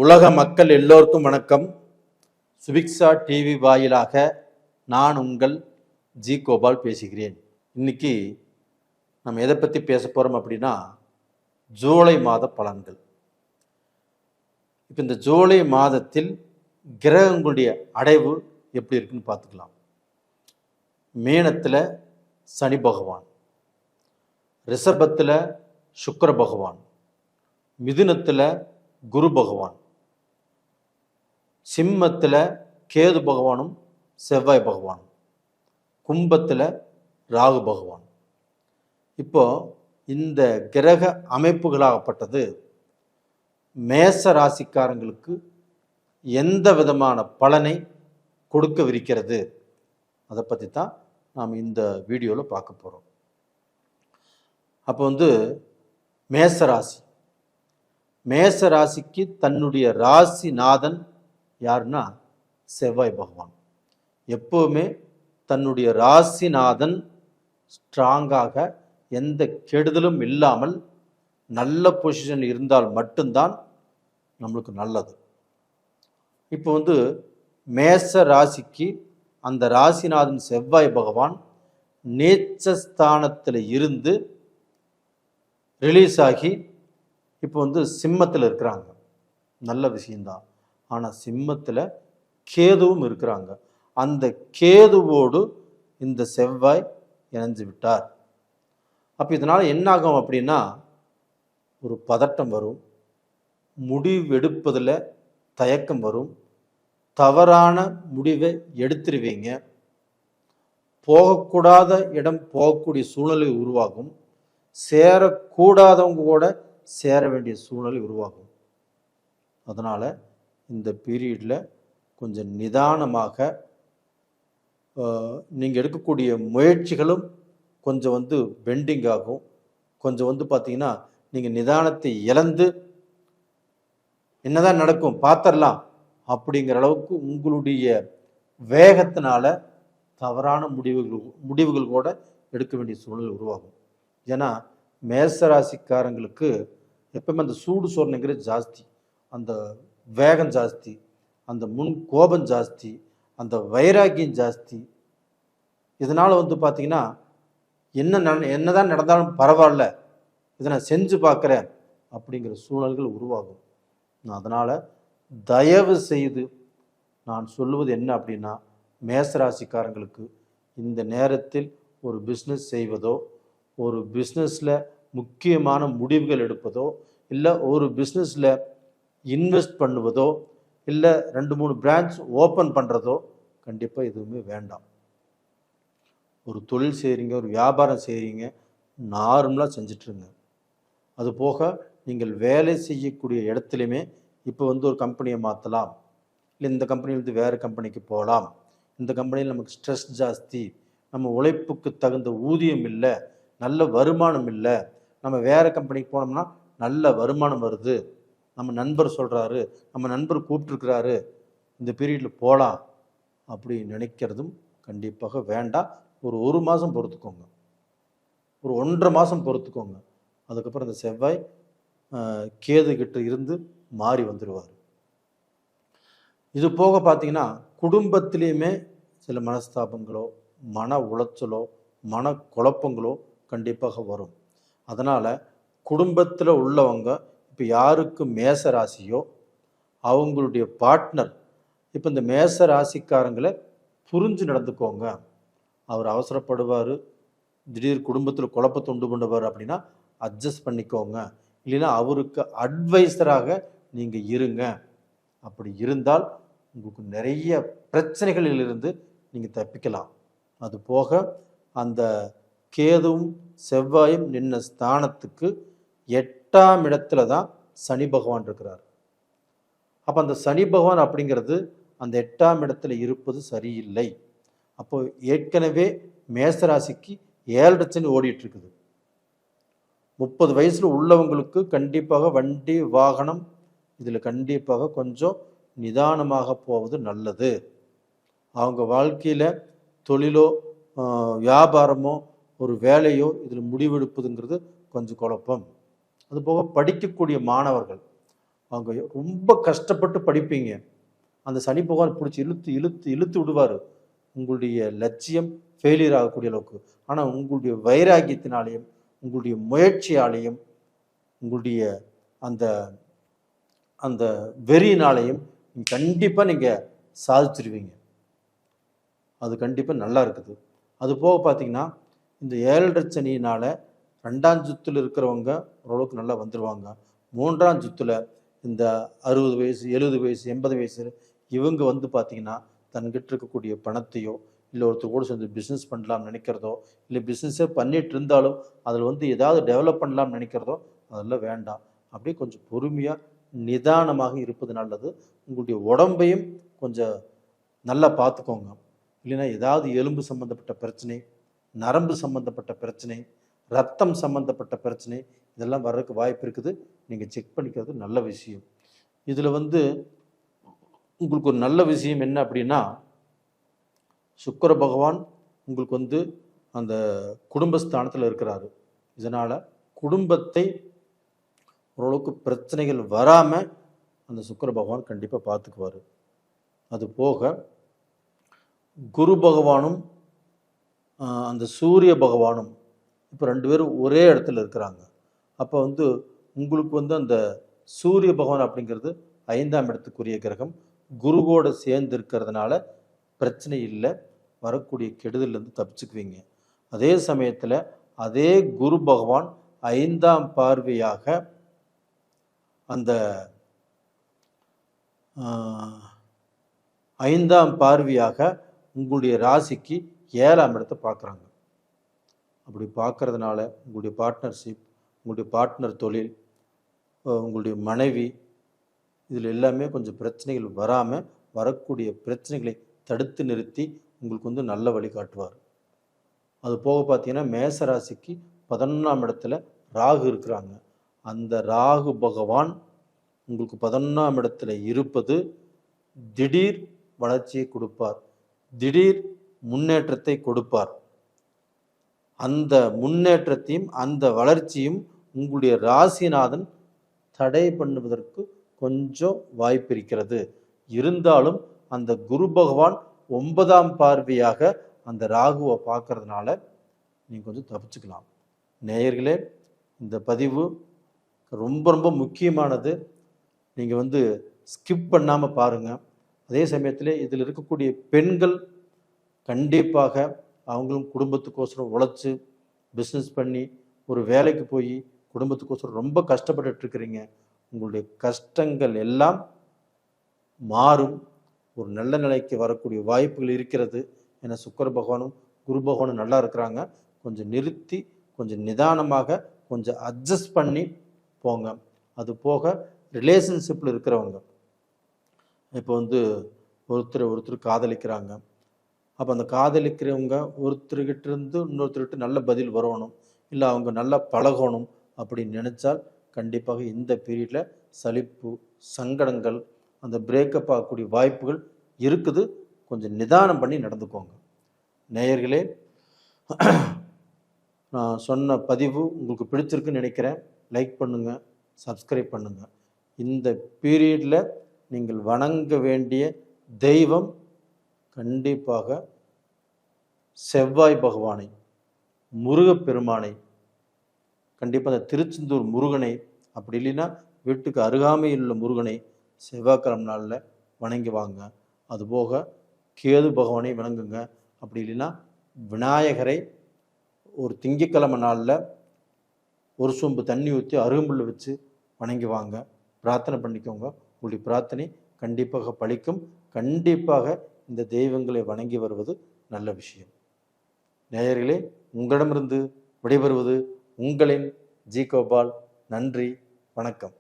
உலக மக்கள் எல்லோருக்கும் வணக்கம். சுபிக்ஷா டிவி வாயிலாக நான் உங்கள் ஜி கோபால் பேசுகிறேன். இன்னைக்கு நம்ம எதை பற்றி பேச போகிறோம் அப்படின்னா ஜூலை மாத பலன்கள். இப்போ இந்த ஜூலை மாதத்தில் கிரகங்களுடைய அடைவு எப்படி இருக்குன்னு பார்த்துக்கலாம். மீனத்தில் சனி பகவான், ரிஷபத்தில் சுக்கிர பகவான், மிதுனத்தில் குரு பகவான், சிம்மத்தில் கேது பகவானும் செவ்வாய் பகவானும், கும்பத்தில் ராகு பகவான். இப்போ இந்த கிரக அமைப்புகளாகப்பட்டது மேச ராசிக்காரங்களுக்கு எந்த விதமான பலனை கொடுக்கவிருக்கிறது, அதை பற்றி தான் நாம் இந்த வீடியோவில் பார்க்க போகிறோம். அப்போ மேச ராசிக்கு தன்னுடைய ராசிநாதன் யாருன்னா செவ்வாய் பகவான். எப்போவுமே தன்னுடைய ராசிநாதன் ஸ்ட்ராங்காக எந்த கெடுதலும் இல்லாமல் நல்ல பொசிஷன் இருந்தால் மட்டும்தான் நம்மளுக்கு நல்லது. இப்போ மேச ராசிக்கு அந்த ராசிநாதன் செவ்வாய் பகவான் நீச்சஸ்தானத்தில் இருந்து ரிலீஸ் ஆகி இப்போ சிம்மத்தில் இருக்கிறாங்க. நல்ல விஷயம்தான். ஆனால் சிம்மத்தில் கேதுவும் இருக்கிறாங்க. அந்த கேதுவோடு இந்த செவ்வாய் இணைஞ்சு விட்டார். அப்போ இதனால் என்ன ஆகும் அப்படின்னா ஒரு பதட்டம் வரும், முடிவெடுப்பதில் தயக்கம் வரும், தவறான முடிவை எடுத்துருவீங்க, போகக்கூடாத இடம் போகக்கூடிய சூழ்நிலை உருவாகும், சேரக்கூடாதவங்க கூட சேர வேண்டிய சூழ்நிலை உருவாகும். அதனால் இந்த பீரியடில் கொஞ்சம் நிதானமாக நீங்கள் எடுக்கக்கூடிய முயற்சிகளும் கொஞ்சம் பெண்டிங் ஆகும். கொஞ்சம் பார்த்தீங்கன்னா நீங்கள் நிதானத்தை இழந்து என்னதான் நடக்கும் பார்த்துடலாம் அப்படிங்கிற அளவுக்கு உங்களுடைய வேகத்தினால தவறான முடிவுகள் கூட எடுக்க வேண்டிய சூழ்நிலை உருவாகும். ஏன்னா மேசராசிக்காரங்களுக்கு எப்பவுமே அந்த சூடு சொர்ணங்கிறது ஜாஸ்தி, அந்த வேகம் ஜாஸ்தி, அந்த முன் கோபம் ஜாஸ்தி, அந்த வைராக்கியம் ஜாஸ்தி. இதனால் பார்த்தீங்கன்னா என்னதான் நடந்தாலும் பரவாயில்ல, இதை நான் செஞ்சு பார்க்குறேன் அப்படிங்கிற சூழல்கள் உருவாகும். அதனால் தயவு செய்து நான் சொல்லுவது என்ன அப்படின்னா, மேசராசிக்காரங்களுக்கு இந்த நேரத்தில் ஒரு பிஸ்னஸ் செய்வதோ, ஒரு பிஸ்னஸில் முக்கியமான முடிவுகள் எடுப்பதோ, இல்லை ஒரு பிஸ்னஸில் இன்வெஸ்ட் பண்ணுவதோ, இல்லை 2-3 பிரான்ச் ஓப்பன் பண்ணுறதோ கண்டிப்பாக எதுவுமே வேண்டாம். ஒரு தொழில் செய்கிறீங்க, ஒரு வியாபாரம் செய்கிறீங்க, நார்மலாக செஞ்சிட்ருங்க. அது போக நீங்கள் வேலை செய்யக்கூடிய இடத்துலையுமே இப்போ ஒரு கம்பெனியை மாற்றலாம், இல்லை இந்த கம்பெனியிலேருந்து வேறு கம்பெனிக்கு போகலாம், இந்த கம்பெனியில் நமக்கு ஸ்ட்ரெஸ் ஜாஸ்தி, நம்ம உழைப்புக்கு தகுந்த ஊதியம் இல்லை, நல்ல வருமானம் இல்லை, நம்ம வேறு கம்பெனிக்கு போனோம்னா நல்ல வருமானம் வருது, நம்ம நண்பர் சொல்கிறாரு, நம்ம நண்பர் கூப்பிட்டுருக்கிறாரு, இந்த பீரியடில் போகலாம் அப்படி நினைக்கிறதும் கண்டிப்பாக வேண்டாம். ஒரு மாதம் பொறுத்துக்கோங்க, ஒரு 1.5 மாதம் பொறுத்துக்கோங்க. அதுக்கப்புறம் இந்த செவ்வாய் கேது கிட்ட இருந்து மாறி வந்துடுவார். இது போக பார்த்தீங்கன்னா குடும்பத்திலையுமே சில மனஸ்தாபங்களோ, மன உளைச்சலோ, மன குழப்பங்களோ கண்டிப்பாக வரும். அதனால் குடும்பத்தில் உள்ளவங்க இப்போ யாருக்கு மேச ராசியோ அவங்களுடைய பார்ட்னர் இப்போ இந்த மேச ராசிக்காரங்களை புரிஞ்சு நடந்துக்கோங்க. அவர் அவசரப்படுவார், திடீர் குடும்பத்தில் குழப்பத்தை உண்டு பண்ணுவார் அப்படின்னா அட்ஜஸ்ட் பண்ணிக்கோங்க. இல்லைன்னா அவருக்கு அட்வைசராக நீங்கள் இருங்க. அப்படி இருந்தால் உங்களுக்கு நிறைய பிரச்சனைகளிலிருந்து நீங்கள் தப்பிக்கலாம். அது போக அந்த கேதுவும் செவ்வாயும் நின்ன ஸ்தானத்துக்கு 8ஆம் இடத்துல தான் சனி பகவான் இருக்கிறார். அப்போ அந்த சனி பகவான் அப்படிங்கிறது அந்த 8ஆம் இடத்துல இருப்பது சரியில்லை. அப்போ ஏற்கனவே மேசராசிக்கு 7 சனி ஓடிட்டு இருக்குது. 30 வயசில் உள்ளவங்களுக்கு கண்டிப்பாக வண்டி வாகனம் இதில் கண்டிப்பாக கொஞ்சம் நிதானமாக போவது நல்லது. அவங்க வாழ்க்கையில் தொழிலோ வியாபாரமோ ஒரு வேலையோ இதில் முடிவெடுப்பதுங்கிறது கொஞ்சம் குழப்பம். அதுபோக படிக்கக்கூடிய மாணவர்கள் அவங்க ரொம்ப கஷ்டப்பட்டு படிப்பீங்க. அந்த சனி பகவான் பிடிச்சி இழுத்து இழுத்து இழுத்து விடுவார் உங்களுடைய லட்சியம் ஃபெயிலியர் ஆகக்கூடிய அளவுக்கு. ஆனால் உங்களுடைய வைராக்கியத்தினாலேயும் உங்களுடைய முயற்சியாலேயும் உங்களுடைய அந்த அந்த வெறியினாலையும் கண்டிப்பாக நீங்கள் சாதிச்சிருவீங்க. அது கண்டிப்பாக நல்லா இருக்குது. அது போக பார்த்தீங்கன்னா இந்த 7.5 சனியினால் 2ஆம் சுற்றில் இருக்கிறவங்க ஓரளவுக்கு நல்லா வந்துடுவாங்க. 3ஆம் சுற்றில் இந்த 60 வயசு 70 வயசு 80 வயசு இவங்க வந்து பார்த்தீங்கன்னா தன்கிட்ட இருக்கக்கூடிய பணத்தையோ இல்லை ஒருத்தர் கூட சேர்ந்து பிஸ்னஸ் பண்ணலாம்னு நினைக்கிறதோ இல்லை பிஸ்னஸே பண்ணிட்டு இருந்தாலும் அதில் வந்து ஏதாவது டெவலப் பண்ணலாம்னு நினைக்கிறதோ அதெல்லாம் வேண்டாம். அப்படியே கொஞ்சம் பொறுமையாக நிதானமாக இருப்பது நல்லது. உங்களுடைய உடம்பையும் கொஞ்சம் நல்லா பார்த்துக்கோங்க. இல்லைன்னா ஏதாவது எலும்பு சம்மந்தப்பட்ட பிரச்சனை, நரம்பு சம்மந்தப்பட்ட பிரச்சனை, ரத்தம் சம்மந்தப்பட்ட பிரச்சனை இதெல்லாம் வர்றதுக்கு வாய்ப்பு இருக்குது. நீங்கள் செக் பண்ணிக்கிறது நல்ல விஷயம். இதில் வந்து உங்களுக்கு ஒரு நல்ல விஷயம் என்ன அப்படின்னா, சுக்கிர பகவான் உங்களுக்கு வந்து அந்த குடும்பஸ்தானத்தில் இருக்கிறாரு. இதனால் குடும்பத்தை ஓரளவுக்கு பிரச்சனைகள் வராமல் அந்த சுக்கிர பகவான் கண்டிப்பாக பார்த்துக்குவார். அது போக குரு பகவானும் அந்த சூரிய பகவானும் இப்போ 2 பேரும் ஒரே இடத்துல இருக்கிறாங்க. அப்போ வந்து உங்களுக்கு வந்து அந்த சூரிய பகவான் அப்படிங்கிறது 5ஆம் இடத்துக்குரிய கிரகம். குருவோடு சேர்ந்து இருக்கிறதுனால பிரச்சனை இல்லை, வரக்கூடிய கெடுதல்லேருந்து தப்பிச்சுக்குவீங்க. அதே சமயத்தில் அதே குரு பகவான் 5ஆம் பார்வையாக அந்த 5ஆம் பார்வையாக உங்களுடைய ராசிக்கு 7ஆம் இடத்தை பார்க்குறாங்க. அப்படி பார்க்கறதுனால உங்களுடைய பார்ட்னர்ஷிப், உங்களுடைய பார்ட்னர் தொழில், உங்களுடைய மனைவி இதில் எல்லாமே கொஞ்சம் பிரச்சனைகள் வராமல் வரக்கூடிய பிரச்சனைகளை தடுத்து நிறுத்தி உங்களுக்கு வந்து நல்ல வழி காட்டுவார். அது போக பார்த்தீங்கன்னா மேச ராசிக்கு 11ஆம் இடத்துல ராகு இருக்கிறாங்க. அந்த ராகு பகவான் உங்களுக்கு 11ஆம் இடத்துல இருப்பது திடீர் வளர்ச்சியை கொடுப்பார், திடீர் முன்னேற்றத்தை கொடுப்பார். அந்த முன்னேற்றத்தையும் அந்த வளர்ச்சியும் உங்களுடைய ராசிநாதன் தடை பண்ணுவதற்கு கொஞ்சம் வாய்ப்பு இருக்கிறது. இருந்தாலும் அந்த குரு பகவான் 9ஆம் பார்வையாக அந்த ராகுவை பார்க்கறதுனால நீங்கள் கொஞ்சம் தப்பிச்சுக்கலாம். நேயர்களே, இந்த பதிவு ரொம்ப ரொம்ப முக்கியமானது. நீங்கள் வந்து ஸ்கிப் பண்ணாமல் பாருங்கள். அதே சமயத்தில் இதில் இருக்கக்கூடிய பெண்கள் கண்டிப்பாக அவங்களும் குடும்பத்துக்கோசரம் உழைச்சி பிஸ்னஸ் பண்ணி ஒரு வேலைக்கு போய் குடும்பத்துக்கோசரம் ரொம்ப கஷ்டப்பட்டுருக்கிறீங்க. உங்களுடைய கஷ்டங்கள் எல்லாம் மாறும், ஒரு நல்ல நிலைக்கு வரக்கூடிய வாய்ப்புகள் இருக்கிறது. ஏன்னா சுக்கிர பகவானும் குரு பகவானும் நல்லா இருக்கிறாங்க. கொஞ்சம் நிறுத்தி கொஞ்சம் நிதானமாக கொஞ்சம் அட்ஜஸ்ட் பண்ணி போங்க. அது போக ரிலேஷன்ஷிப்பில் இருக்கிறவங்க இப்போ வந்து ஒருத்தர் காதலிக்கிறாங்க. அப்போ அந்த காதலிக்கிறவங்க ஒருத்தர்கிட்ட இருந்து இன்னொருத்தர்கிட்ட நல்ல பதில் வரணும், இல்லை அவங்க நல்லா பழகணும் அப்படின்னு நினச்சால் கண்டிப்பாக இந்த பீரியடில் சலிப்பு, சங்கடங்கள், அந்த பிரேக்கப் ஆகக்கூடிய வாய்ப்புகள் இருக்குது. கொஞ்சம் நிதானம் பண்ணி நடந்துக்கோங்க. நேயர்களே, நான் சொன்ன பதிவு உங்களுக்கு பிடிச்சிருக்குன்னு நினைக்கிறேன். லைக் பண்ணுங்கள், சப்ஸ்கிரைப் பண்ணுங்கள். இந்த பீரியடில் நீங்கள் வணங்க வேண்டிய தெய்வம் கண்டிப்பாக செவ்வாய் பகவானை, முருகப்பெருமானை, கண்டிப்பாக அந்த திருச்செந்தூர் முருகனை, அப்படி இல்லைன்னா வீட்டுக்கு அருகாமையில் உள்ள முருகனை செவ்வாய்க்கிழமை நாளில் வணங்கி வாங்க. அதுபோக கேது பகவானை வணங்குங்க. அப்படி இல்லைன்னா விநாயகரை ஒரு திங்கட்கிழமை நாளில் ஒரு சொம்பு தண்ணி ஊற்றி அருகம்புல்லை வச்சு வணங்கி வாங்க. பிரார்த்தனை பண்ணிக்கோங்க. உங்களுடைய பிரார்த்தனை கண்டிப்பாக பலிக்கும். கண்டிப்பாக இந்த தெய்வங்களை வணங்கி வருவது நல்ல விஷயம். நேயர்களே, உங்களிடமிருந்து விடைபெறுவது உங்களின் ஜி கோபால். நன்றி, வணக்கம்.